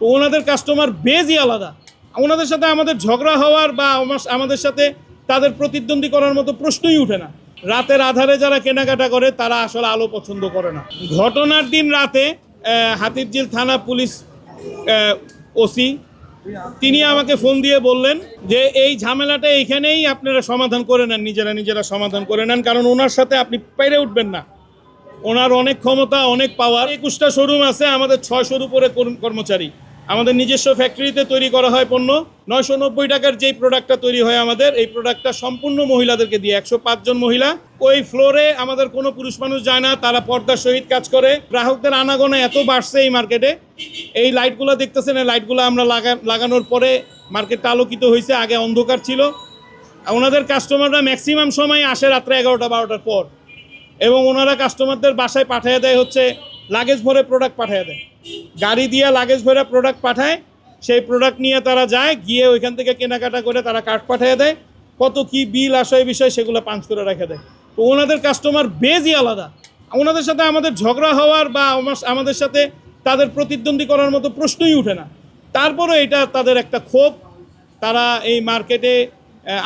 তো ওনাদের কাস্টমার বেজই আলাদা। ওনাদের সাথে আমাদের ঝগড়া হওয়ার বা আমাদের সাথে তাদের প্রতিদ্বন্দ্বী করার মতো প্রশ্নই উঠে না। রাতের আধারে যারা কেনাকাটা করে তারা আসলে আলো পছন্দ করে না। ঘটনার দিন রাতে হাতিরঝিল থানা পুলিশ ওসি তিনি আমাকে ফোন দিয়ে বললেন যে এই ঝামেলাটা এইখানেই আপনারা সমাধান করে নেন, নিজেরা সমাধান করে নেন, কারণ ওনার সাথে আপনি পেরে উঠবেন না। ওনার অনেক ক্ষমতা, অনেক পাওয়ার। 21টা শোরুম আছে, আমাদের 600-র উপরে কর্মচারী। আমাদের নিজস্ব ফ্যাক্টরিতে তৈরি করা হয় পণ্য। 990 টাকার যেই প্রোডাক্টটা তৈরি হয় আমাদের, এই প্রোডাক্টটা সম্পূর্ণ মহিলাদেরকে দিয়ে। 105 জন মহিলা। ওই ফ্লোরে আমাদের কোনো পুরুষ মানুষ যায় না, তারা পর্দার সহিত কাজ করে। গ্রাহকদের আনাগোনা এত বাড়ছে এই মার্কেটে। এই লাইটগুলো দেখতেছেন, এই লাইটগুলো আমরা লাগানোর পরে মার্কেটটা আলোকিত হয়েছে, আগে অন্ধকার ছিল। ওনাদের কাস্টমাররা ম্যাক্সিমাম সময় আসে রাত্রে 11টা-12টার পর, এবং ওনারা কাস্টমারদের বাসায় পাঠিয়ে দেয় হচ্ছে লাগেজ ভরে প্রোডাক্ট পাঠিয়ে দেয়। গাড়ি দিয়ে লাগেজ ভরে প্রোডাক্ট পাঠায়, সেই প্রোডাক্ট নিয়ে তারা যায়, গিয়ে ওইখান থেকে কেনাকাটা করে তারা কার্ড পাঠিয়ে দেয়। কত কি বিল আসে এই বিষয়ে সেগুলো পাঞ্চ করে রেখে দেয়। তো ওনাদের কাস্টমার বেজই আলাদা। ওনাদের সাথে আমাদের ঝগড়া হওয়ার বা আমাদের সাথে তাদের প্রতিদ্বন্দ্বী করার মতো প্রশ্নই উঠে না। তারপরে এটা তাদের একটা ক্ষোভ, তারা এই মার্কেটে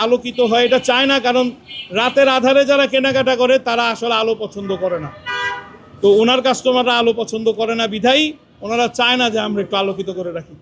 আলোকিত হয় এটা চায় না, কারণ রাতের আধারে যারা কেনাকাটা করে তারা আসলে আলো পছন্দ করে না। তো ওনার কাস্টমাররা আলো পছন্দ করে না বিধায়ী ওনারা চায় না যে আমরা একটু আলোকিত করে রাখি।